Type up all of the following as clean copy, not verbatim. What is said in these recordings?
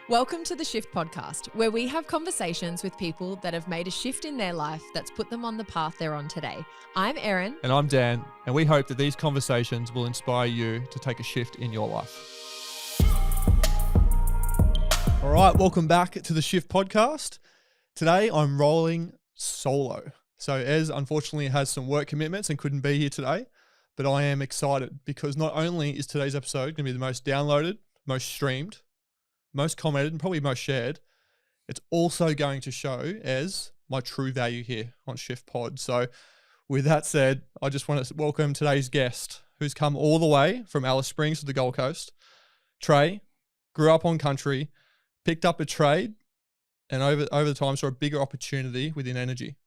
Welcome to the Shift Podcast, where we have conversations with people that have made a shift in their life that's put them on the path they're on today. I'm Erin. And I'm Dan, and we hope that these conversations will inspire you to take a shift in your life. All right, welcome back to the Shift Podcast. Today, I'm rolling solo. So Ez unfortunately has some work commitments and couldn't be here today, but I am excited because not only is today's episode going to be the most downloaded, most streamed, most commented, and probably most shared, it's also going to show as my true value here on Shift Pod. So with that said, I just want to welcome today's guest who's come all the way from Alice Springs to the Gold Coast. Chrae grew up on country, picked up a trade, and over the time saw a bigger opportunity within energy.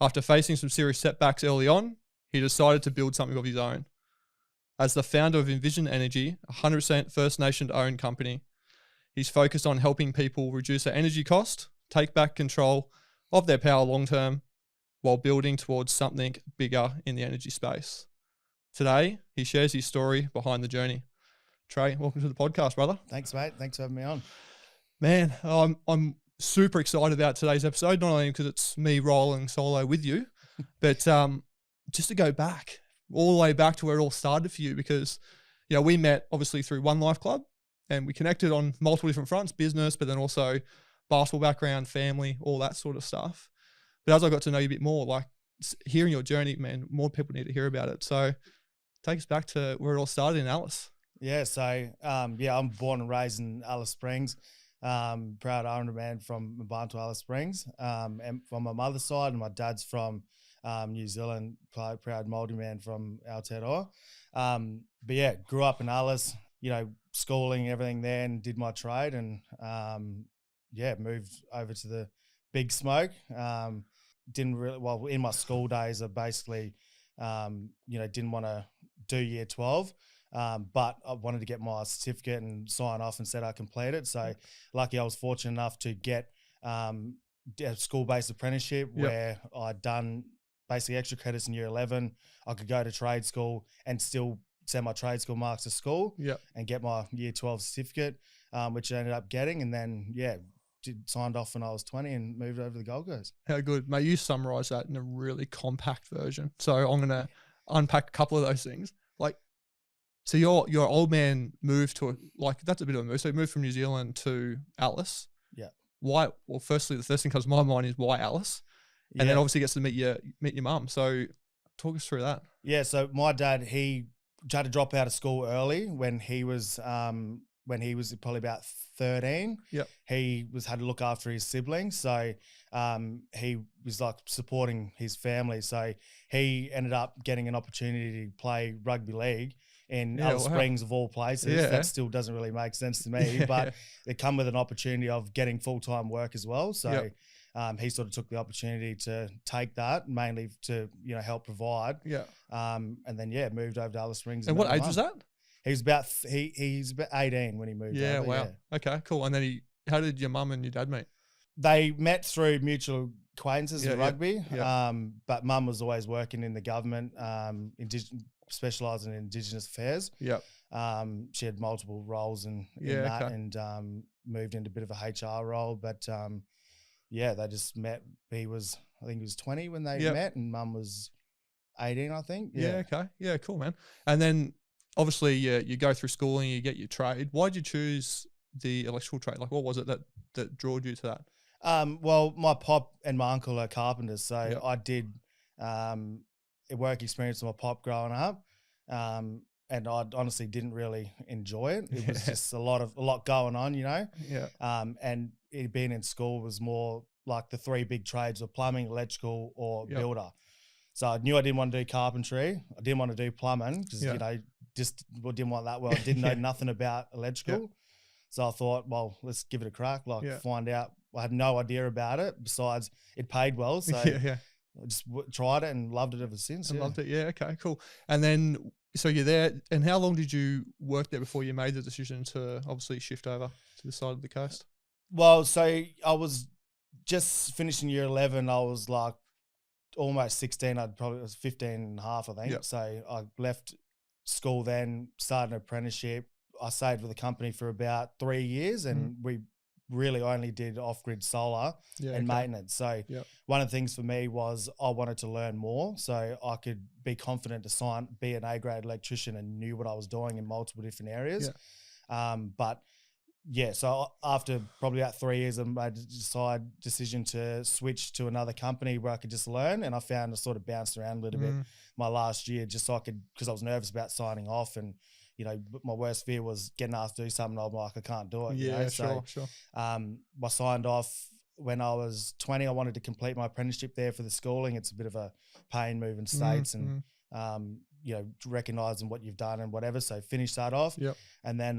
After facing some serious setbacks early on, he decided to build something of his own. As the founder of Envision Energy, a 100% First Nation-owned company, he's focused on helping people reduce their energy cost, take back control of their power long-term, while building towards something bigger in the energy space. Today, he shares his story behind the journey. Chrae, welcome to the podcast, brother. Thanks, mate. Thanks for having me on. Man, I'm super excited about today's episode, not only because it's me rolling solo with you, but just to go back, all the way back to where it all started for you, because we met obviously through One Life Club, and we connected on multiple different fronts, business, but then also basketball background, family, all that sort of stuff. But as I got to know you a bit more, like hearing your journey, man, more people need to hear about it. So take us back to where it all started in Alice. Yeah, so I'm born and raised in Alice Springs. Proud Islander man from Mabanta, Alice Springs. And from my mother's side, and my dad's from New Zealand, proud Māori man from Aotearoa. But yeah, grew up in Alice, schooling, everything there, and did my trade, and moved over to the big smoke. In my school days, I basically didn't want to do year 12, but I wanted to get my certificate and sign off and said I completed. So lucky I was fortunate enough to get a school-based apprenticeship where I'd done basically extra credits in year 11. I could go to trade school and still send my trade school marks to school and get my year 12 certificate, which I ended up getting. And then, signed off when I was 20 and moved over to the Gold Coast. How good. Mate, you summarize that in a really compact version. So I'm going to unpack a couple of those things. So your old man moved to, that's a bit of a move. So he moved from New Zealand to Alice. Yeah. Why? Well, firstly, the first thing that comes to my mind is why Alice? And then obviously gets to meet your mum. So talk us through that. Yeah, so my dad, he had to drop out of school early when he was probably about 13. Yep. He had to look after his siblings. So he was supporting his family. So he ended up getting an opportunity to play rugby league in Alice Springs of all places. Yeah. That still doesn't really make sense to me, but it come with an opportunity of getting full-time work as well. So he sort of took the opportunity to take that, mainly to help provide. Yeah. And then moved over to Alice Springs. And what age was that? He was about he's about 18 when he moved over. Yeah, wow. Yeah. Okay, cool. And then how did your mum and your dad meet? They met through mutual acquaintances in rugby. Yeah. But mum was always working in the government, specialising in Indigenous affairs. Yep. She had multiple roles in that, and moved into a bit of a HR role. But they just met. I think he was 20 when they met, and mum was 18, I think. Yeah. Okay. Yeah. Cool, man. And then obviously you go through schooling, you get your trade. Why did you choose the electrical trade? What was it that drew you to that? Well, my pop and my uncle are carpenters, so I did a work experience with my pop growing up, and I honestly didn't really enjoy it. It was just a lot going on, Yeah. And it being in school was more like the three big trades of plumbing, electrical, or builder. So I knew I didn't want to do carpentry. I didn't want to do plumbing because just didn't want that. Well, I didn't know nothing about electrical. So I thought, well, let's give it a crack. Find out. I had no idea about it. Besides, it paid well, so I just tried it and loved it ever since. Loved it. Yeah. Okay. Cool. And then so you're there. And how long did you work there before you made the decision to obviously shift over to the side of the coast? Well, so I was just finishing year 11. I was almost 16. I was 15 and a half, I think. Yep. So I left school then, started an apprenticeship. I stayed with the company for about 3 years, and we really only did off-grid solar and maintenance. So one of the things for me was I wanted to learn more so I could be confident to be an A-grade electrician and knew what I was doing in multiple different areas. But yeah, so after probably about 3 years, I made a decision to switch to another company where I could just learn. And I found I sort of bounced around a little bit my last year just so I could, because I was nervous about signing off. And, you know, my worst fear was getting asked to do something. I'm like, I can't do it. Yeah, you know? sure. I signed off when I was 20. I wanted to complete my apprenticeship there for the schooling. It's a bit of a pain moving states and, you know, recognizing what you've done and whatever. So finished that off. And then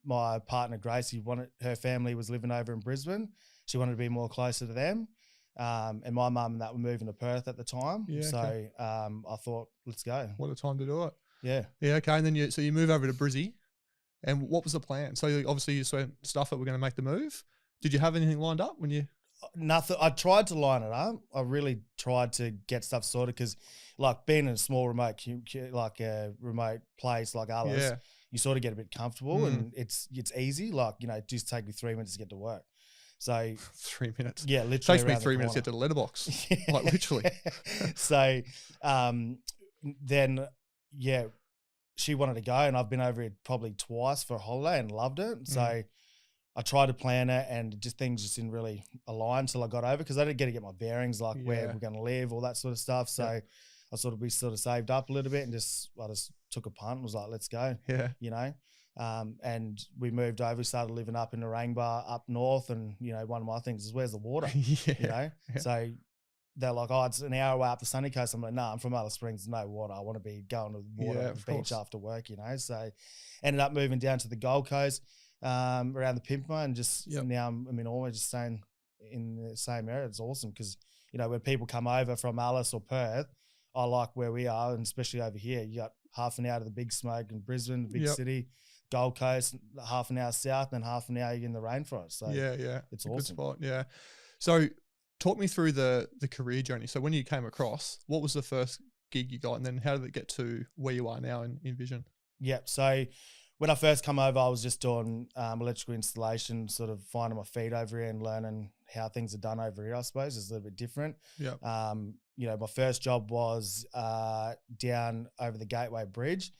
my partner, Gracie, her family was living over in Brisbane. She wanted to be more closer to them. And my mum and that were moving to Perth at the time. I thought, let's go. What a time to do it. Yeah. Okay. And then you move over to Brizzy. And what was the plan? So obviously you said stuff that we're going to make the move. Did you have anything lined up when you? Nothing. I tried to line it up. I really tried to get stuff sorted because, like, being in a small remote place like Alice, you sort of get a bit comfortable and it's easy. Like, you know, it just take me 3 minutes to get to work. So 3 minutes. Yeah, literally. It takes me 3 minutes to get to the letterbox. Like literally. So then she wanted to go, and I've been over it probably twice for a holiday and loved it. So I tried to plan it, and things just didn't really align until I got over, because I didn't get my bearings, like where we're going to live, all that sort of stuff. So we sort of saved up a little bit and I just took a punt and was like, let's go. Yeah. You know, and we moved over, started living up in Narangba up north. And, you know, one of my things is, where's the water? You know? So they're like, oh, it's an hour away up the sunny coast. I'm like, no, I'm from Alice Springs, no water. I want to be going to the water at the beach after work, you know? So ended up moving down to the Gold Coast, around the Pimpama, and just now I'm in Ormond, just staying in the same area. It's awesome because, you know, when people come over from Alice or Perth, I like where we are, and especially over here, you got half an hour to the big smoke in Brisbane, the big city, Gold Coast, half an hour south, and then half an hour in the rainforest. So it's awesome. Good spot. Yeah. So talk me through the career journey. So when you came across, what was the first gig you got, and then how did it get to where you are now in Envision? Yeah. So when I first come over, I was just doing electrical installation, sort of finding my feet over here and learning how things are done over here, I suppose. It's a little bit different. Yeah. You know, my first job was down over the Gateway Bridge,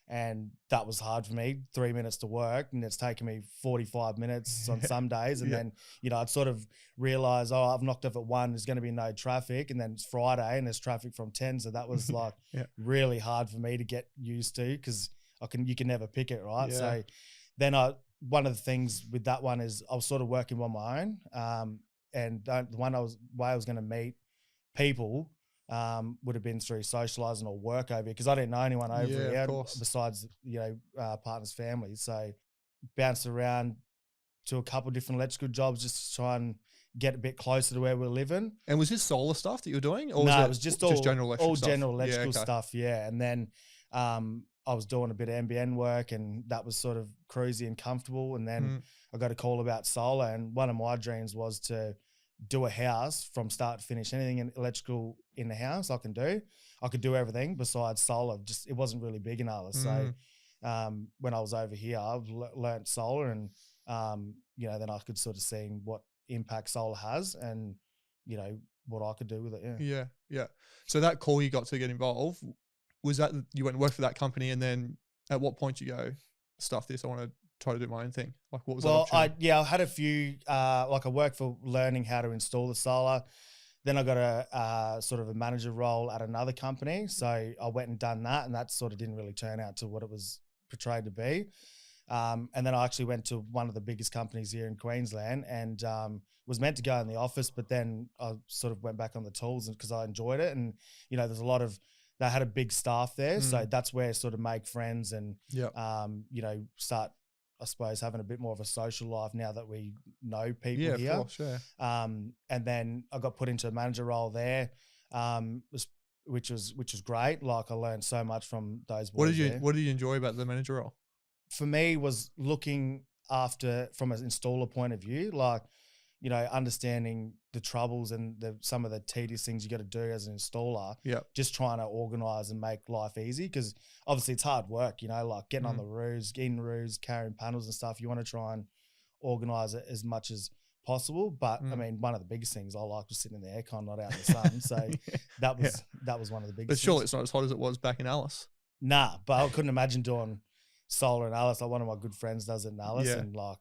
and that was hard for me. 3 minutes to work, and it's taken me 45 minutes on some days. And then, you know, I'd sort of realize, oh, I've knocked off at 1, there's going to be no traffic. And then it's Friday and there's traffic from 10. So that was like really hard for me to get used to, because you can never pick it, right? Yeah. So then one of the things with that one is I was sort of working on my own. And the way I was going to meet people would have been through socializing or work over here, because I didn't know anyone over here besides, you know, partner's family. So bounced around to a couple of different electrical jobs just to try and get a bit closer to where we're living. And was this solar stuff that you were doing? Or no, it was just all general electrical stuff? General electrical stuff, yeah. And then I was doing a bit of NBN work, and that was sort of cruisy and comfortable. And then I got a call about solar, and one of my dreams was to do a house from start to finish. Anything in electrical in the house I can do. I could do everything besides solar. Just it wasn't really big in Alice. So when I was over here, I've learnt solar, and you know, then I could sort of see what impact solar has, and you know what I could do with it. Yeah. So that call you got to get involved, was that you went and worked for that company, and then at what point you go, stuff this, I want to try to do my own thing? Like, what was that opportunity? I had a few, like I worked for learning how to install the solar. Then I got a sort of a manager role at another company. So I went and done that, and that sort of didn't really turn out to what it was portrayed to be. And then I actually went to one of the biggest companies here in Queensland, and was meant to go in the office, but then I sort of went back on the tools because I enjoyed it. And, you know, they had a big staff there. So that's where I sort of make friends and, you know, start, I suppose, having a bit more of a social life now that we know people here. Yeah, of course, yeah. And then I got put into a manager role there, which was great. Like, I learned so much from those boys. What did you enjoy about the manager role? For me, was looking after, from an installer point of view, like, understanding the troubles and some of the tedious things you got to do as an installer, just trying to organise and make life easy, because obviously it's hard work, like getting on the roofs, getting roofs, carrying panels and stuff. You want to try and organise it as much as possible. But I mean, one of the biggest things I like was sitting in the aircon, not out in the sun. So that was one of the biggest But surely things. it's not as hot as it was back in Alice. Nah, but I couldn't imagine doing solar in Alice. Like one of my good friends does it in Alice, and like,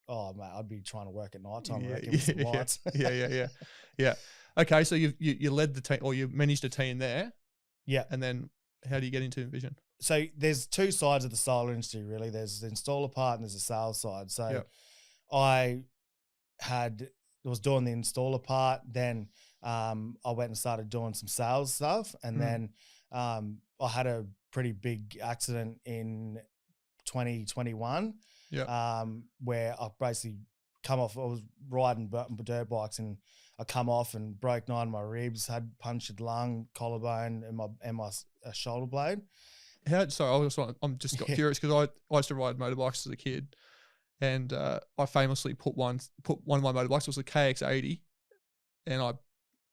oh mate, I'd be trying to work at night time. I reckon with some lights. Yeah. Okay, so you led the team, or you managed a team there. Yeah. And then how do you get into Envision? So there's two sides of the solar industry, really. There's the installer part and there's the sales side. So I was doing the installer part, then I went and started doing some sales stuff, and then I had a pretty big accident in 2021 where I basically come off. I was riding dirt bikes and I come off and broke 9 of my ribs, had punctured lung, collarbone, and my shoulder blade. I'm just got curious, because I used to ride motorbikes as a kid, and I famously put one of my motorbikes, it was a KX80, and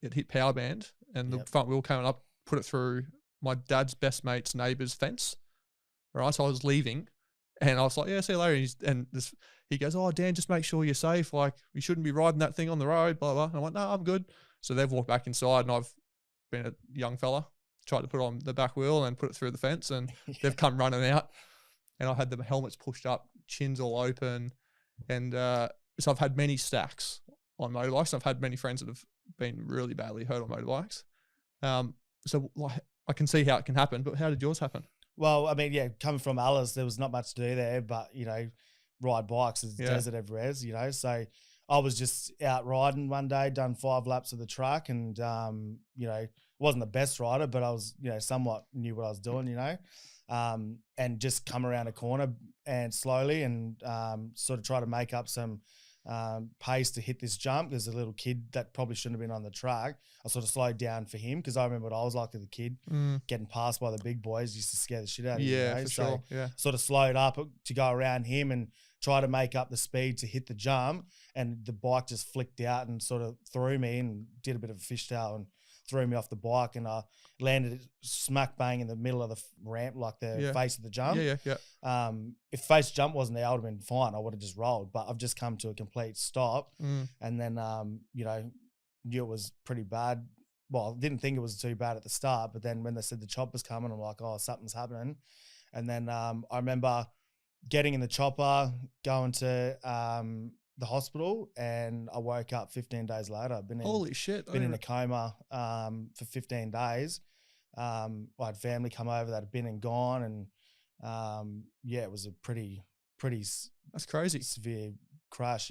it hit power band, and the front wheel came up, put it through my dad's best mate's neighbour's fence. Right, so I was leaving, and I was like, "Yeah, see you later." And he goes, "Oh, Dan, just make sure you're safe. Like, you shouldn't be riding that thing on the road." Blah blah. And I went, "No, I'm good." So they've walked back inside, and I've been a young fella, tried to put on the back wheel and put it through the fence, and they've come running out, and I had the helmets pushed up, chins all open, and so I've had many stacks on motorbikes. I've had many friends that have been really badly hurt on motorbikes. So like, I can see how it can happen, but how did yours happen? Well, I mean, coming from Alice, there was not much to do there, but, ride bikes, there's desert everywhere, So I was just out riding one day, done 5 laps of the track, and, wasn't the best rider, but I was, somewhat knew what I was doing, and just come around a corner and slowly and sort of try to make up some pace to hit this jump. There's a little kid that probably shouldn't have been on the track. I sort of slowed down for him, because I remember what I was like as a kid, getting passed by the big boys used to scare the shit out of you. For sure. Yeah. Sort of slowed up to go around him and try to make up the speed to hit the jump, and the bike just flicked out and sort of threw me and did a bit of a fishtail and threw me off the bike, and I landed smack bang in the middle of the ramp, like the face of the jump. If face jump wasn't there, I would have been fine. I would have just rolled, but I've just come to a complete stop, and then knew it was pretty bad. Well, I didn't think it was too bad at the start, but then when they said the chopper's coming, I'm like, oh, something's happening. And then I remember getting in the chopper, going to the hospital, and I woke up 15 days later. I've been in a coma for 15 days. I had family come over that had been and gone, and it was a pretty that's crazy severe crash.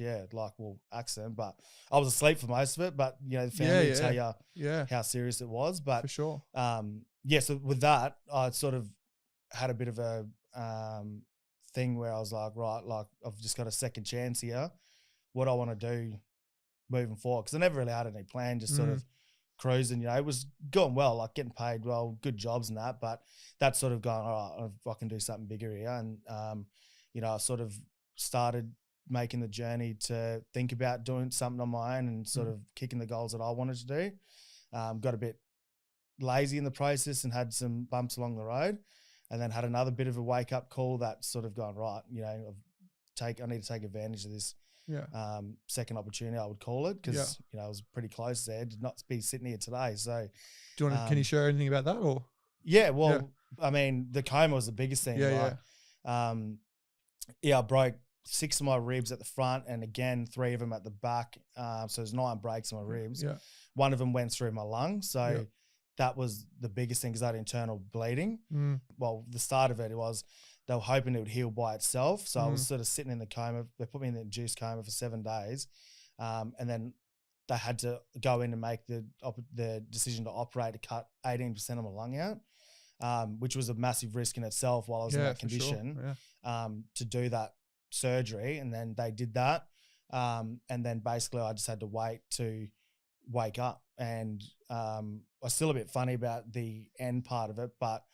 Accident, but I was asleep for most of it. But the family would tell you how serious it was. But for sure, so with that, I sort of had a bit of a thing where I was like, right, like I've just got a second chance here. What I want to do moving forward, because I never really had any plan, just sort of cruising. It was going well, like getting paid well, good jobs and that, but that's sort of going, all right, I can do something bigger here. And I sort of started making the journey to think about doing something on my own and sort of kicking the goals that I wanted to do. Got a bit lazy in the process and had some bumps along the road, and then had another bit of a wake up call that sort of gone, right, I need to take advantage of this second opportunity, I would call it, because I was pretty close there. Did not be sitting here today. So do you want to, can you share anything about that? Or I mean, the coma was the biggest thing. I broke 6 of my ribs at the front, and again 3 of them at the back. So there's 9 breaks in my ribs. One of them went through my lung, so that was the biggest thing, because I had internal bleeding. Well, the start of it was they were hoping it would heal by itself. So I was sort of sitting in the coma. They put me in the induced coma for 7 days. And then they had to go in and make the decision to operate to cut 18% of my lung out, which was a massive risk in itself while I was in that condition, to do that surgery. And then they did that. And then basically I just had to wait to wake up. And I was still a bit funny about the end part of it, but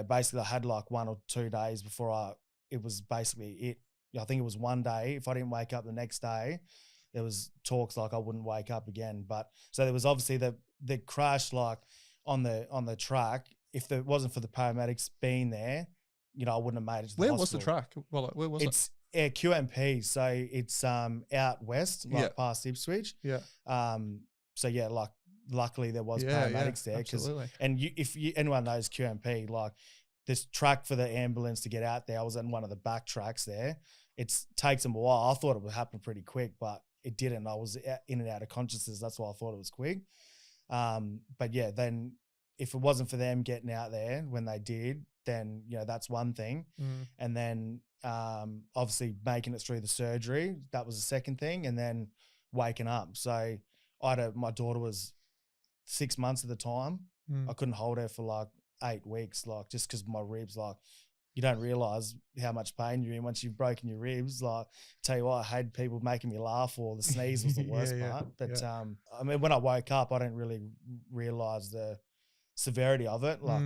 basically I had like 1 or 2 days before it was basically it. I think it was one day. If I didn't wake up the next day, there was talks like I wouldn't wake up again. But so there was obviously the crash like on the track. If it wasn't for the paramedics being there, you know, I wouldn't have made it to the Where hospital. was the track? Well, like, where was it? It's QMP, so it's out west, like past Ipswich. Yeah. So yeah, like luckily there was Yeah, paramedics there, absolutely. and if anyone knows QMP, like this track for the ambulance to get out there, I was in one of the back tracks there. It takes them a while. I thought it would happen pretty quick, but it didn't. I was in and out of consciousness. That's why I thought it was quick. But yeah, then if it wasn't for them getting out there when they did, then, you know, that's one thing. And then obviously making it through the surgery, that was the second thing. And then waking up. So my daughter was 6 months at the time. I couldn't hold her for like 8 weeks, like just because my ribs, like you don't realize how much pain you're in once you've broken your ribs. Like, tell you what, I had people making me laugh, or the sneeze was the worst part. But I mean, when I woke up, I didn't really realize the severity of it, like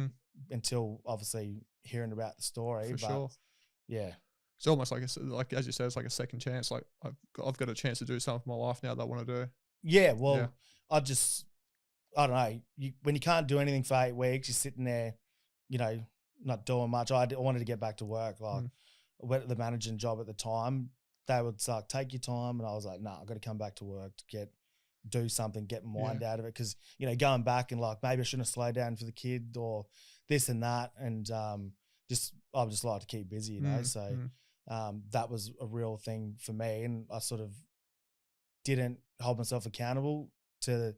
until obviously hearing about the story. For sure. Yeah. It's almost like as you said, it's like a second chance. Like I've got a chance to do something for my life now that I want to do. Yeah. Well, I don't know. When you can't do anything for 8 weeks, you're sitting there, you know, not doing much. I wanted to get back to work. Like, I went to the managing job at the time. They would like, take your time. And I was like, nah, I've got to come back to work to do something, get my mind out of it. Cause, you know, going back and like, maybe I shouldn't have slowed down for the kid or this and that. And I just like to keep busy, you know? So that was a real thing for me. And I sort of didn't hold myself accountable to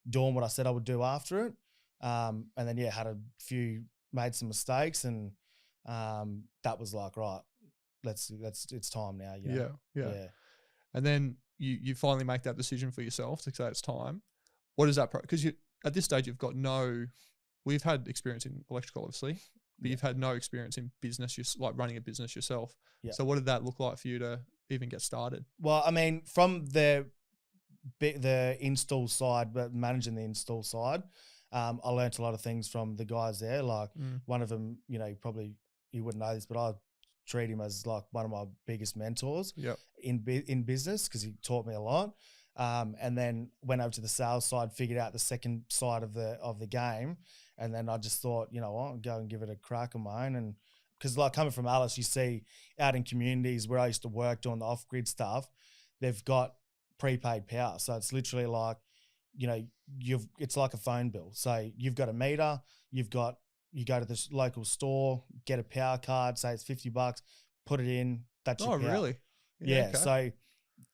doing what I said I would do after it. And then, made some mistakes, and that was like, right, it's time now. You know? Yeah. And then you finally make that decision for yourself to say it's time. What is that? Because at this stage, we've had experience in electrical, obviously, but you've had no experience in business, like running a business yourself. Yeah. So what did that look like for you to even get started? Well, I mean, from the install side, but managing the install side, I learned a lot of things from the guys there. Like one of them, you know, probably you wouldn't know this, but I treat him as like one of my biggest mentors in business, because he taught me a lot. And then went over to the sales side, figured out the second side of the game, and then I just thought, you know what, I'll go and give it a crack on my own. And because like coming from Alice, you see out in communities where I used to work doing the off-grid stuff, they've got prepaid power, so it's literally like, you know, it's like a phone bill. So you've got a meter, you go to the local store, get a power card, say it's $50, put it in, that's your power. Oh, really? Yeah. Okay. So,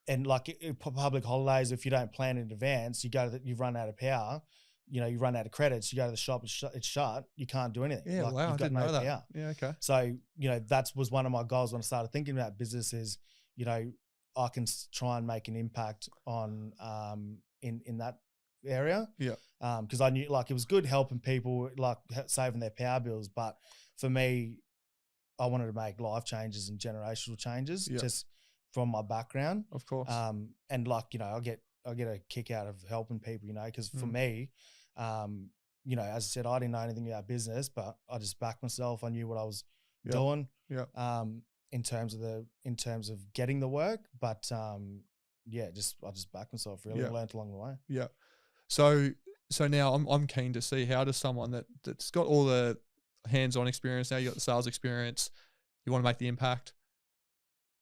and like public holidays, if you don't plan in advance, you've run out of power, you know, you run out of credits, you go to the shop, it's shut, you can't do anything. Yeah, like, wow, I didn't know that. Power. Yeah, okay. So, you know, that was one of my goals when I started thinking about business is, you know, I can try and make an impact on in that area. Yeah. Because I knew like it was good helping people, like saving their power bills, but for me, I wanted to make life changes and generational changes just from my background. Of course. And like, you know, I get a kick out of helping people, you know, because for me, you know, as I said, I didn't know anything about business, but I just backed myself. I knew what I was doing. Yeah. In terms of getting the work, but I just backed myself, really learned along the way. Yeah. So now I'm keen to see, how does someone that's got all the hands-on experience, now you got the sales experience, you want to make the impact,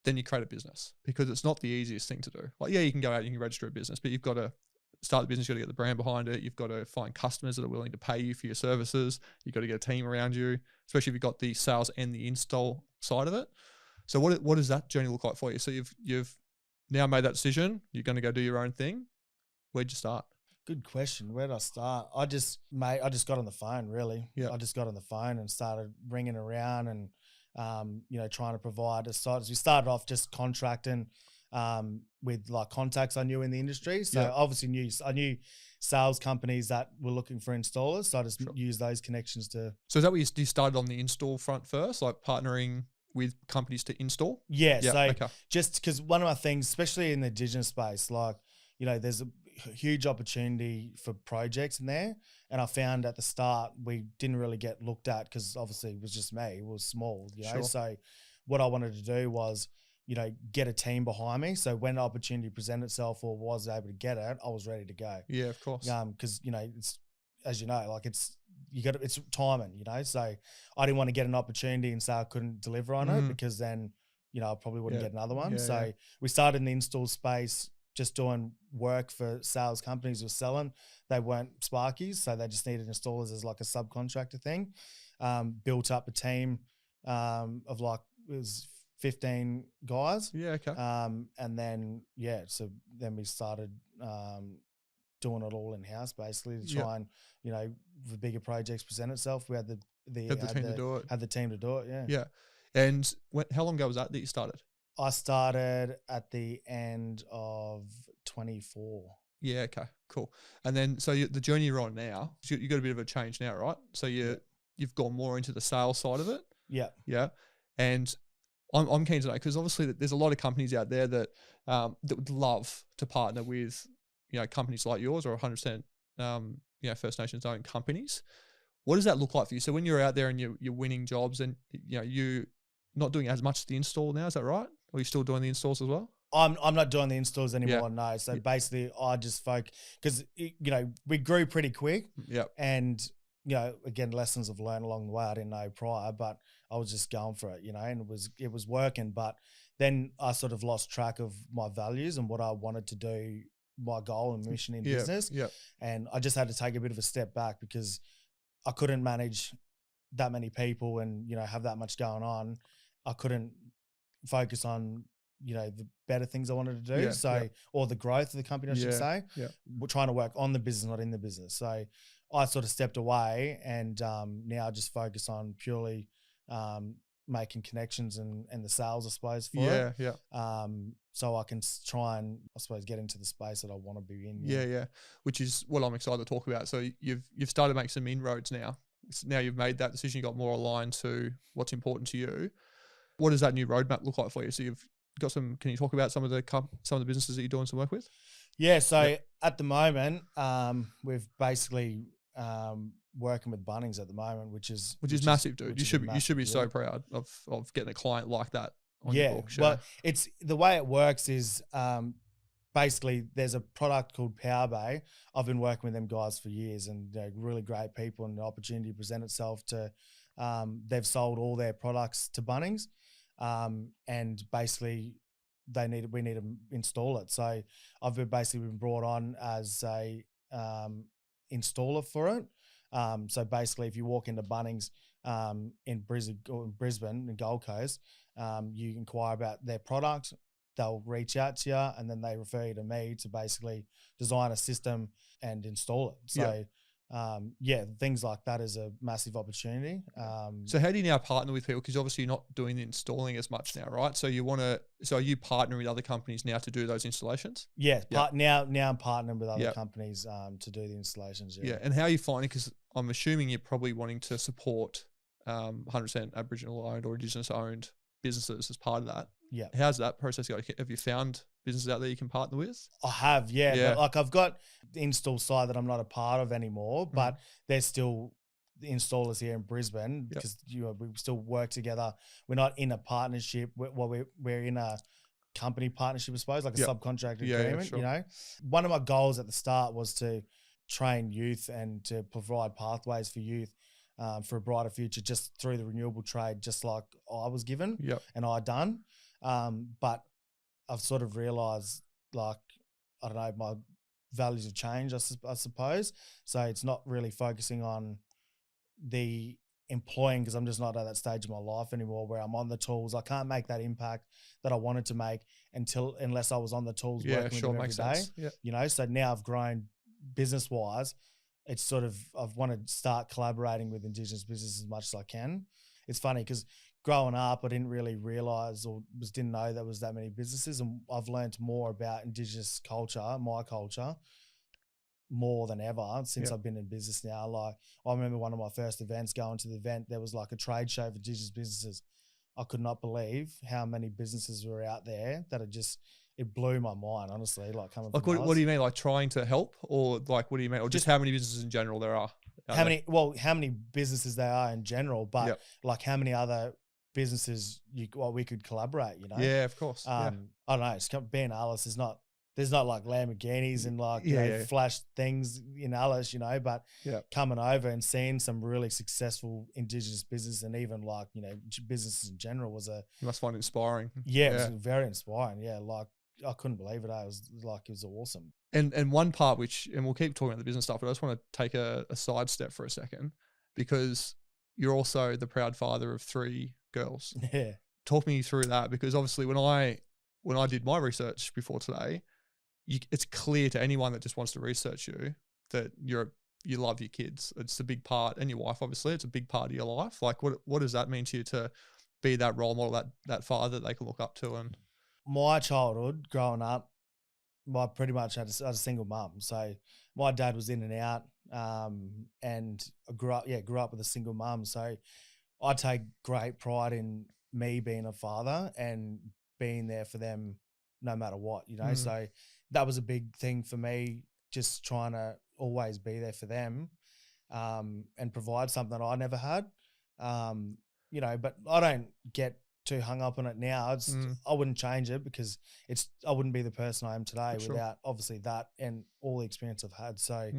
then you create a business, because it's not the easiest thing to do. Like, yeah, you can go out and you can register a business, but you've got to start the business, you've got to get the brand behind it, you've got to find customers that are willing to pay you for your services, you've got to get a team around you, especially if you've got the sales and the install side of it. So what does that journey look like for you? So you've now made that decision, you're going to go do your own thing. Where'd you start? Good question. Where did I start? I just got on the phone, really. Yeah. I just got on the phone and started ringing around and, you know, trying to provide a site. We started off just contracting with like contacts I knew in the industry. So obviously I knew sales companies that were looking for installers. So I just used those connections to. So is that what you started on the install front first, like partnering with companies to install? Yeah. So just because one of my things, especially in the Indigenous space, like, you know, there's a huge opportunity for projects in there. And I found at the start, we didn't really get looked at because obviously it was just me. It was small, you know? So what I wanted to do was get a team behind me. So when the opportunity presented itself or was able to get it, I was ready to go. Yeah, of course. Because it's, as you know, like it's timing. So I didn't want to get an opportunity and say I couldn't deliver on it, because then I probably wouldn't get another one. So we started in the install space, just doing work for sales companies who were selling. They weren't Sparkies, so they just needed installers as like a subcontractor thing. Built up a team of like, it was 15 guys. Yeah, okay. And then, so then we started doing it all in-house basically to try and, the bigger projects present itself. We had the team to do it. Had the team to do it, yeah. Yeah. And how long ago was that you started? I started at the end of 24. Yeah, okay, cool. And then, so the journey you're on now, you got a bit of a change now, right? So you've gone more into the sales side of it. Yeah. Yeah. And I'm keen to know, because obviously there's a lot of companies out there that would love to partner with, companies like yours, or 100%, First Nations owned companies. What does that look like for you? So when you're out there and you're winning jobs, and you're not doing as much the install now, is that right? Or are you still doing the installs as well? I'm not doing the installs anymore, no. So basically I just focus, because, we grew pretty quick. Yeah. And, again, lessons I've learned along the way I didn't know prior, but I was just going for it, and it was working. But then I sort of lost track of my values and what I wanted to do, my goal and mission in business. Yeah. And I just had to take a bit of a step back, because I couldn't manage that many people and, have that much going on. I couldn't focus on, the better things I wanted to do. Or the growth of the company, I should say. Yeah. We're trying to work on the business, not in the business. So I sort of stepped away, and now just focus on purely making connections and the sales, I suppose, for it. Yeah. So I can try and, I suppose, get into the space that I want to be in. Yeah. Which is what I'm excited to talk about. So you've started to make some inroads now. Now you've made that decision, you got more aligned to what's important to you. What does that new roadmap look like for you? So you've got some, can you talk about some of the businesses that you're doing some work with? Yeah. So at the moment, we've basically working with Bunnings at the moment, which is massive, dude. You should be so proud of getting a client like that on your books. Well, it's the way it works is basically there's a product called Power Bay. I've been working with them guys for years, and they're really great people, and the opportunity to present itself to they've sold all their products to Bunnings, and basically we need to install it. So I've basically been brought on as a installer for it. So basically, if you walk into Bunnings in Brisbane and Gold Coast, you inquire about their product, they'll reach out to you, and then they refer you to me to basically design a system and install it. So things like that is a massive opportunity. So how do you now partner with people? Because obviously you're not doing the installing as much now, right? So are you partnering with other companies now to do those installations? Yeah. Now I'm partnering with other companies to do the installations. Yeah. And how are you finding, because I'm assuming you're probably wanting to support 100% Aboriginal owned or Indigenous owned businesses as part of that. Yeah. How's that process going? Have you found businesses out there you can partner with? I have, yeah. But I've got the install side that I'm not a part of anymore, but there's still the installers here in Brisbane, because we still work together. We're not in a partnership. We're in a company partnership, I suppose, like a subcontract agreement. Sure. One of my goals at the start was to train youth and to provide pathways for youth for a brighter future, just through the renewable trade, just like I was given and I done. But I've sort of realised, like, I don't know, my values have changed, I suppose. So it's not really focusing on the employing, because I'm just not at that stage of my life anymore where I'm on the tools. I can't make that impact that I wanted to make unless I was on the tools working with them every day. Yeah. So now I've grown business-wise. It's sort of, I've wanted to start collaborating with Indigenous businesses as much as I can. It's funny because growing up, I didn't really realise or didn't know there was that many businesses, and I've learned more about Indigenous culture, my culture, more than ever since I've been in business now. Like, I remember one of my first events, going to the event, there was like a trade show for Indigenous businesses. I could not believe how many businesses were out there that it blew my mind, honestly. Like, coming from what do you mean? Like trying to help, or like, what do you mean? Or just how many businesses in general there are? How many businesses there are in general, but like how many other businesses we could collaborate, you know? Yeah, of course. I don't know. Being Alice is not, there's not like Lamborghinis and like, you know, flash things in Alice, you know, but coming over and seeing some really successful Indigenous business and even like, you know, businesses in general was you must find it inspiring. Yeah, it was very inspiring. Yeah. Like I couldn't believe it. It was awesome. And one part and we'll keep talking about the business stuff, but I just want to take a sidestep for a second, because you're also the proud father of 3 girls. Yeah. Talk me through that, because obviously when I did my research before today, it's clear to anyone that just wants to research you that you love your kids. It's a big part, and your wife, obviously, it's a big part of your life. Like what does that mean to you to be that role model, that father that they can look up to? And my childhood growing up, I pretty much had a single mum. So my dad was in and out, and I grew up with a single mum. So I take great pride in me being a father and being there for them no matter what, you know. So that was a big thing for me, just trying to always be there for them, and provide something that I never had. You know, but I don't get too hung up on it now. I wouldn't change it, because I wouldn't be the person I am today without obviously that and all the experience I've had. So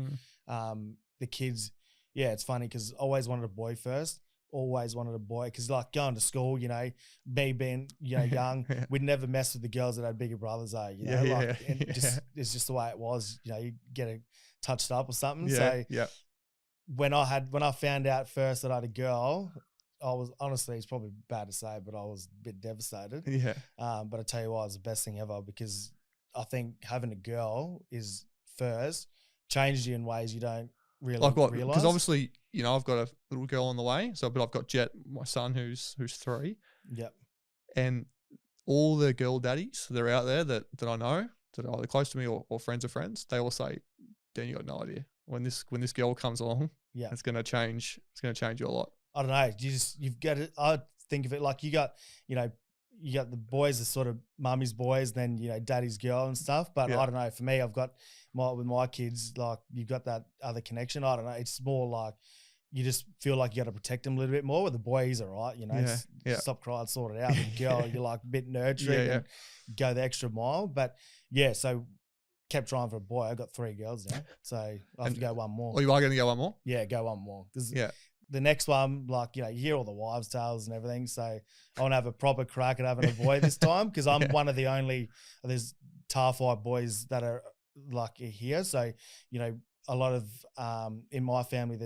the kids, it's funny because I always wanted a boy first. Always wanted a boy, because like going to school, you know, me being, you know, young, we'd never mess with the girls that had bigger brothers, you know, it's just the way it was, you know, you get it touched up or something. When I found out first that I had a girl, I was, honestly, it's probably bad to say, but I was a bit devastated. But I tell you what, it was the best thing ever, because I think having a girl is first changes you in ways you don't really realize. Because obviously, you know, I've got a little girl on the way, but I've got Jet, my son, who's 3. Yep. And all the girl daddies that are out there that I know, that are either close to me or friends of friends, they all say, Dan, you got no idea. When this girl comes along, it's gonna change you a lot. I don't know. You've got it. I think of it like you got the boys are sort of mummy's boys, then, you know, daddy's girl and stuff. But I don't know. For me, I've got with my kids, like you've got that other connection. I don't know. It's more like you just feel like you got to protect them a little bit more. With the boy, he's all right, you know. Stop crying, sort it out. With the girl, you're like a bit nurturing and go the extra mile. But so kept trying for a boy. I got 3 girls now, so I have to go one more. Oh, you are going to go one more? Yeah, go one more. The next one, like, you know, you hear all the wives' tales and everything. So I want to have a proper crack at having a boy this time, because I'm one of the only, there's Tawhai boys that are like here. So, you know, a lot of, in my family,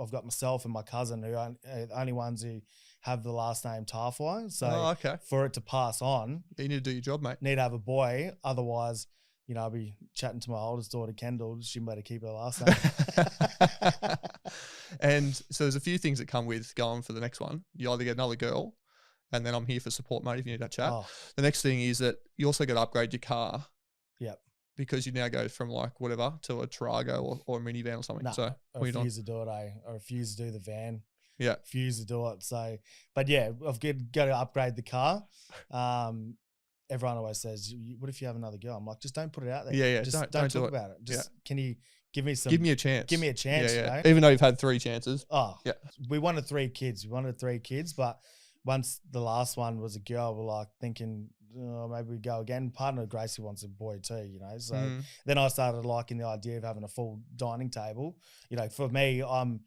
I've got myself and my cousin who are the only ones who have the last name Tawhai. So for it to pass on, you need to do your job, mate. Need to have a boy. Otherwise, you know, I'll be chatting to my oldest daughter, Kendall. She better keep her last name. And so there's a few things that come with going for the next one. You either get another girl, and then I'm here for support, mate, if you need that chat. The next thing is that you also got to upgrade your car. Yep. Because you now go from like whatever to a Tarago or a minivan or something. Nah, so I refuse to do it, I refuse to do the van. Yeah. Refuse to do it. So, but yeah, I've got to upgrade the car. Everyone always says, what if you have another girl? I'm like, just don't put it out there. Yeah. Just don't talk about it. Just can you give me a chance. Give me a chance. Yeah. You know? Even though you've had 3 chances. We wanted 3 kids. But once the last one was a girl, we're like thinking, maybe we go again. Partner Gracie wants a boy too, you know. So then I started liking the idea of having a full dining table. You know, for me, I'm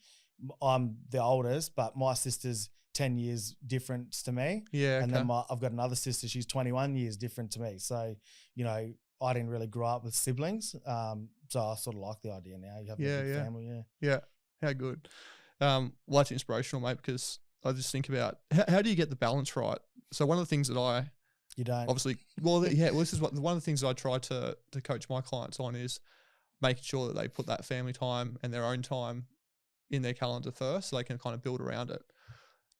the oldest, but my sister's 10 years difference to me. Yeah. And then I've got another sister, she's 21 years different to me. So, you know, I didn't really grow up with siblings. So I sort of like the idea now. You have a big family. Yeah. How good. Well, that's inspirational, mate, because I just think about how do you get the balance right? So one of the things that you don't obviously, this is one of the things that I try to coach my clients on is making sure that they put that family time and their own time in their calendar first, so they can kind of build around it.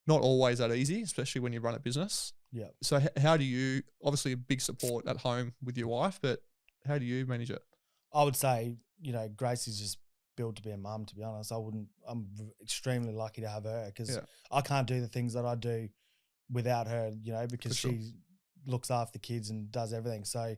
Not always that easy, especially when you run a business. Yeah. So how do you, obviously a big support at home with your wife, but how do you manage it? I would say, you know, Gracie's just built to be a mum, to be honest. I'm extremely lucky to have her, because I can't do the things that I do without her, you know, because she looks after the kids and does everything. So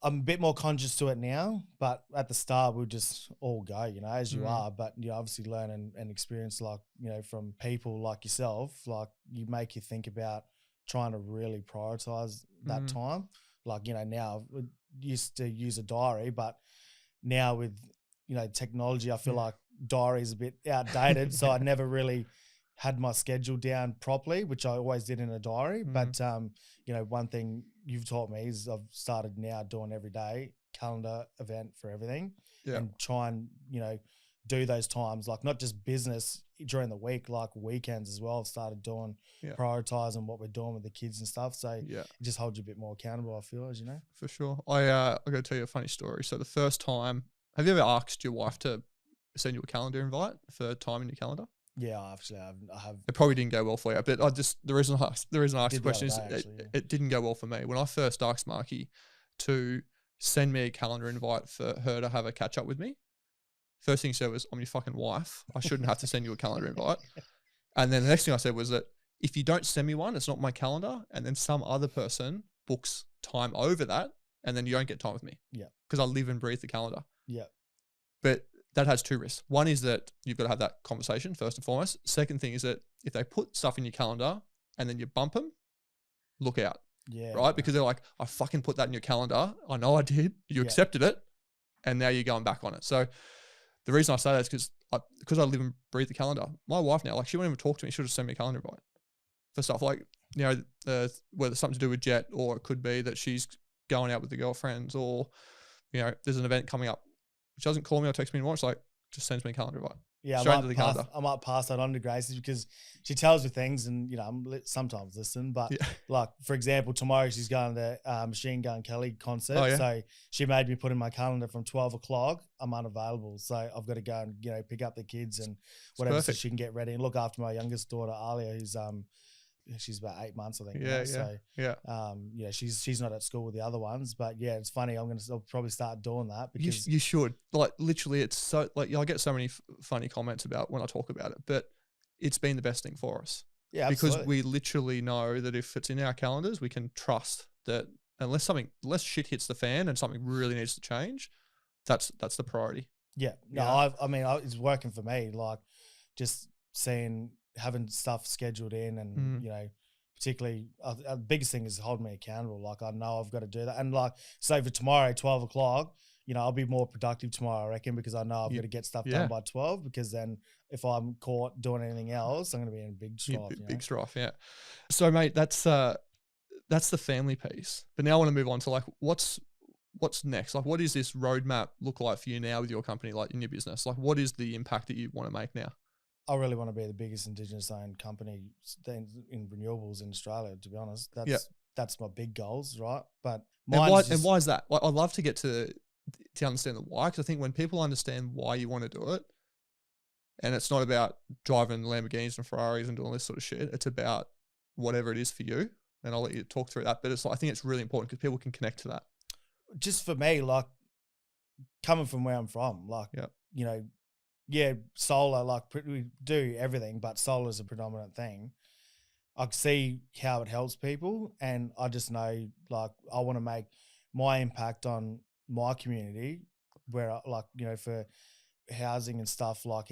I'm a bit more conscious to it now, but at the start we'll just all go, you know, as you are, but you obviously learn and experience, like, you know, from people like yourself, like you make you think about trying to really prioritize that time. Like, now we used to use a diary, but now with, technology, I feel like diary is a bit outdated. So I never really had my schedule down properly, which I always did in a diary. But, one thing you've taught me is I've started now doing every day calendar event for everything and try and, do those times, like not just business during the week, like weekends as well. I've started doing, prioritizing what we're doing with the kids and stuff. So it just holds you a bit more accountable, I feel, as you know. For sure. I got to tell you a funny story. So the first time, have you ever asked your wife to send you a calendar invite for time in your calendar? Yeah, I have. It probably didn't go well for you, but the reason I asked the question is it didn't go well for me. When I first asked Marky to send me a calendar invite for her to have a catch up with me, first thing she said was, "I'm your fucking wife. I shouldn't have to send you a calendar invite." And then the next thing I said was that if you don't send me one, it's not my calendar. And then some other person books time over that, and then you don't get time with me. Yeah. Because I live and breathe the calendar. Yeah. But that has two risks. One is that you've got to have that conversation first and foremost. Second thing is that if they put stuff in your calendar and then you bump them, look out. Yeah. Right? Because they're like, I fucking put that in your calendar. I know I did. You accepted it. And now you're going back on it. So the reason I say that is because I live and breathe the calendar. My wife now, like, she won't even talk to me. She'll just send me a calendar invite for stuff like, whether it's something to do with Jet, or it could be that she's going out with the girlfriends, or, there's an event coming up. She doesn't call me or text me anymore. It's like, just sends me a calendar invite. Yeah, I might pass that on to Gracie because she tells me things, and I'm sometimes listen. But like, for example, tomorrow she's going to Machine Gun Kelly concert. Oh, yeah? So she made me put in my calendar from 12 o'clock. I'm unavailable, so I've got to go and pick up the kids and whatever, so she can get ready and look after my youngest daughter Alia, who's she's about 8 months, I think. She's not at school with the other ones, but it's funny. I'll probably start doing that because you should, like, literally, it's so, like, I get so many funny comments about when I talk about it, but it's been the best thing for us. Yeah, because we literally know that if it's in our calendars, we can trust that unless shit hits the fan and something really needs to change, that's the priority. Yeah, it's working for me. Like, just having stuff scheduled in, and particularly the biggest thing is holding me accountable. Like, I know I've got to do that, and like, say for tomorrow 12 o'clock, I'll be more productive tomorrow, I reckon, because I know I've got to get stuff done by 12, because then if I'm caught doing anything else, I'm going to be in a big strife. Big strife, yeah. So mate, that's the family piece, but now I want to move on to like what's next. Like, what does this roadmap look like for you now with your company, like in your business? Like, what is the impact that you want to make now? I really want to be the biggest Indigenous-owned company in renewables in Australia, to be honest. That's my big goals, right? But why is that? Like, I'd love to get to understand the why, because I think when people understand why you want to do it, and it's not about driving Lamborghinis and Ferraris and doing this sort of shit, it's about whatever it is for you, and I'll let you talk through that. But it's like, I think it's really important because people can connect to that. Just for me, like, coming from where I'm from, like, solar, like, we do everything, but solar is a predominant thing. I see how it helps people, and I just know, like, I want to make my impact on my community, where, like, for housing and stuff, like,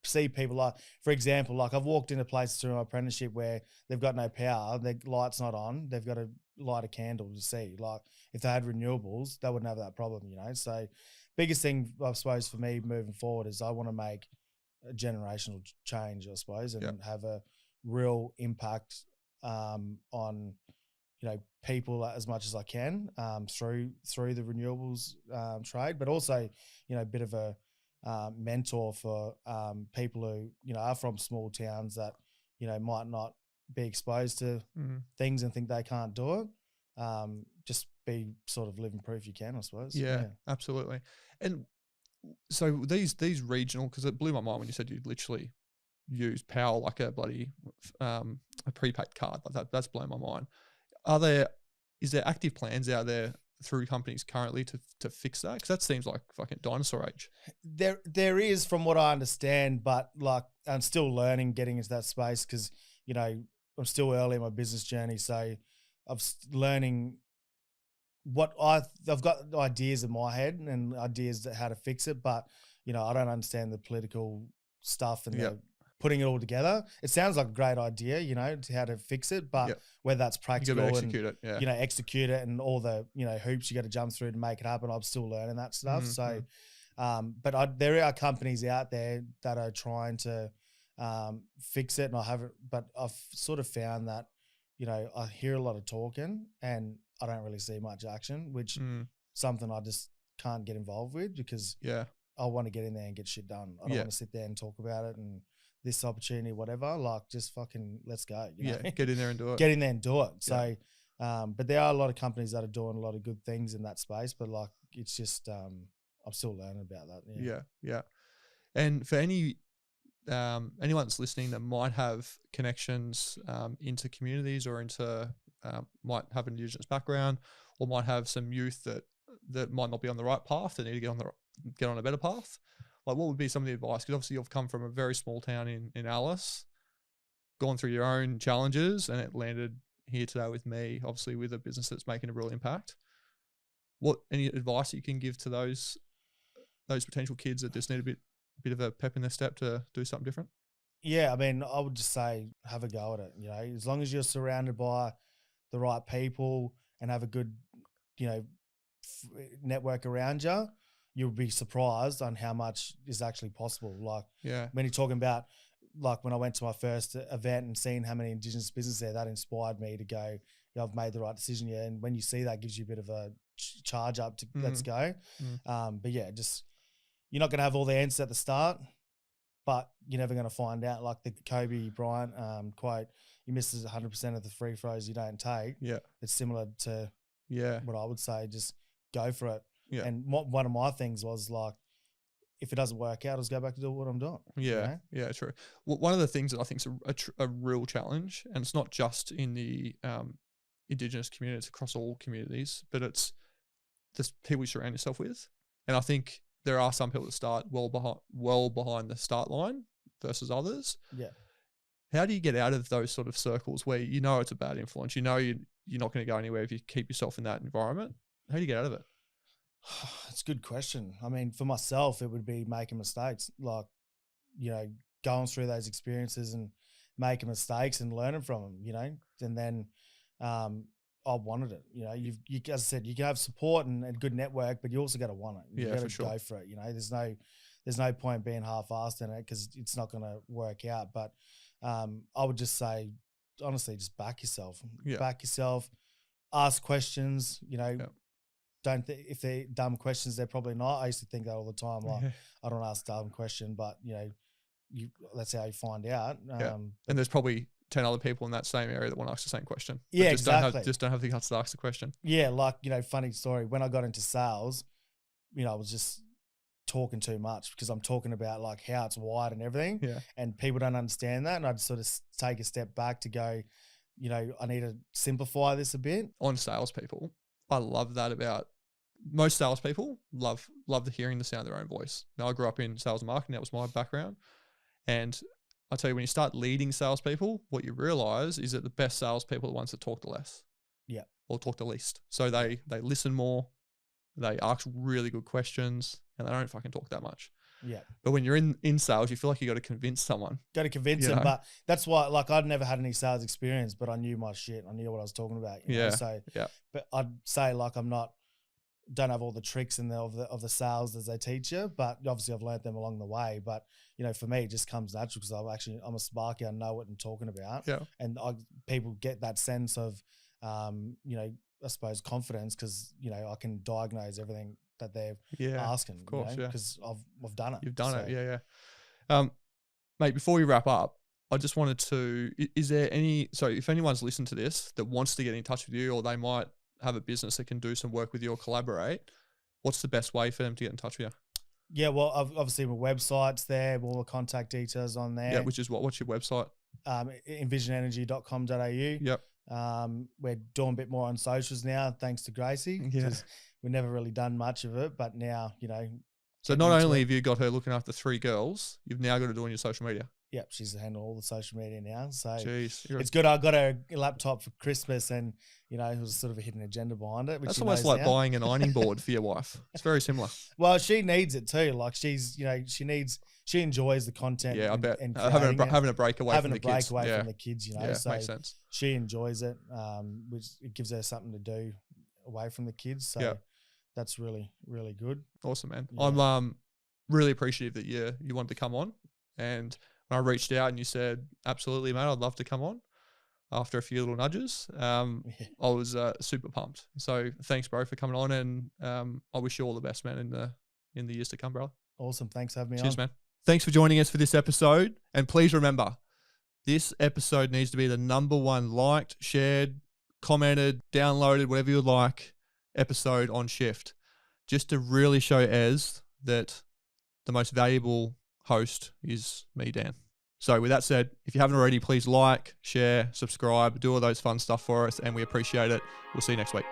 see people, like, for example, like, I've walked into places through my apprenticeship where they've got no power, their light's not on, they've got to light a candle to see. Like, if they had renewables, they wouldn't have that problem, So biggest thing, I suppose, for me moving forward is I want to make a generational change, I suppose, and have a real impact on, people as much as I can through the renewables trade, but also, a bit of a mentor for people who, are from small towns that, might not be exposed to things and think they can't do it. Just be sort of living proof you can, I suppose. Yeah, absolutely. And so these regional, because it blew my mind when you said you literally use power like a bloody a prepaid card like that. That's blown my mind. Is there active plans out there through companies currently to fix that? Because that seems like fucking dinosaur age. There is, from what I understand, but like, I'm still learning, getting into that space, because I'm still early in my business journey, so I'm learning what I've got ideas in my head and ideas that how to fix it, but I don't understand the political stuff and the putting it all together. It sounds like a great idea, you know, to how to fix it, but whether that's practical and execute it, you know, execute it and all the, you know, hoops you got to jump through to make it happen. I'm still learning that stuff. So, but there are companies out there that are trying to fix it, and I haven't, but I've sort of found that, you know, I hear a lot of talking and I don't really see much action, which something I just can't get involved with because I want to get in there and get shit done. I don't want to sit there and talk about it and this opportunity, whatever. Like, just fucking let's go. You know? Get in there and do it. Get in there and do it. So, but there are a lot of companies that are doing a lot of good things in that space. But like, it's just I'm still learning about that. Yeah. And for anyone that's listening that might have connections into communities or into might have an Indigenous background or might have some youth that might not be on the right path, they need to get on a better path. Like, what would be some of the advice? Because obviously you've come from a very small town in Alice, gone through your own challenges, and it landed here today with me, obviously with a business that's making a real impact. What any advice you can give to those potential kids that just need a bit of a pep in their step to do something different? Yeah, I mean, I would just say have a go at it. You know, as long as you're surrounded by the right people and have a good, you know, network around you, you'll be surprised on how much is actually possible. Like, when you're talking about, like, when I went to my first event and seeing how many Indigenous businesses there, that inspired me to go, I've made the right decision. Yeah. And when you see that, gives you a bit of a charge up to let's go. But yeah, just, you're not going to have all the answers at the start, but you're never going to find out. Like the Kobe Bryant quote, you misses 100% of the free throws you don't take. Yeah. It's similar to what I would say, just go for it. Yeah. And one of my things was like, if it doesn't work out, I'll just go back to do what I'm doing. Yeah. You know? Yeah, true. Well, one of the things that I think is a real challenge, and it's not just in the Indigenous community, it's across all communities, but it's the people you surround yourself with. And I think there are some people that start well behind the start line versus others. Yeah. How do you get out of those sort of circles where you know it's a bad influence? You know you're not going to go anywhere if you keep yourself in that environment. How do you get out of it? It's a good question. I mean, for myself, it would be making mistakes, like, you know, going through those experiences and making mistakes and learning from them, you know, and then I wanted it. You know, you as I said, you can have support and a good network, but you also got to want it. You got to go for it. You know, there's no point being half-assed in it because it's not going to work out. But I would just say, honestly, just back yourself. Yeah. Back yourself. Ask questions. You know. Yeah. If they're dumb questions, they're probably not. I used to think that all the time. Like, I don't ask a dumb question, but you know, that's how you find out. And there's probably 10 other people in that same area that want to ask the same question. Yeah, just exactly. Just don't have the guts to ask the question. Yeah, like, you know, funny story. When I got into sales, you know, I was just talking too much because I'm talking about like how it's wired and everything. Yeah. And people don't understand that. And I'd sort of take a step back to go, you know, I need to simplify this a bit. On salespeople, I love that about most salespeople love hearing the sound of their own voice. Now, I grew up in sales and marketing. That was my background. And I tell you, when you start leading salespeople, what you realize is that the best salespeople are the ones that talk the less. Yeah. Or talk the least. So they listen more, they ask really good questions, and they don't fucking talk that much. Yeah. But when you're in sales, you feel like you got to convince someone. Got to convince them. But that's why, like, I'd never had any sales experience, but I knew my shit. I knew what I was talking about. You know? So, but I'd say, like, don't have all the tricks of the sales as they teach you, but obviously I've learned them along the way. But you know, for me, it just comes natural because I'm a sparky. I know what I'm talking about. Yeah. And people get that sense of, you know, I suppose confidence because you know I can diagnose everything that they're asking. Of course, because I've done it. You've done it. Yeah. Mate, before we wrap up, I just wanted to. Is there any? So, if anyone's listened to this that wants to get in touch with you, or they might have a business that can do some work with you or collaborate, what's the best way for them to get in touch with you? Yeah, well, obviously my website's there, all the contact details on there. Yeah, which is what's your website? Envisionenergy.com.au. Yep. We're doing a bit more on socials now, thanks to Gracie. Yeah. We've never really done much of it, but now, you know. So not only have you got her looking after 3 girls, you've now got to do on your social media. Yep, she's handling all the social media now. So Jeez, it's good. I got a laptop for Christmas, and it was sort of a hidden agenda behind it. Which that's she almost knows like now. buying an ironing board for your wife. It's very similar. Well, she needs it too. Like she enjoys the content. Yeah, I bet and having a break away having from a the break kids. away Yeah. from the kids. Yeah, So makes sense. she enjoys it, which it gives her something to do away from the kids. So Yeah. that's really, really good. Awesome, man. Yeah. I'm really appreciative that you wanted to come on, and when I reached out and you said, absolutely, mate, I'd love to come on after a few little nudges, I was super pumped. So thanks, bro, for coming on, and I wish you all the best, man, in the years to come, brother. Awesome. Thanks for having me on. Cheers, man. Thanks for joining us for this episode. And please remember, this episode needs to be the #1 liked, shared, commented, downloaded, whatever you would like, episode on Shift, just to really show Ez that the most valuable host is me, Dan. So with that said, if you haven't already, please like, share, subscribe, do all those fun stuff for us, and we appreciate it. We'll see you next week.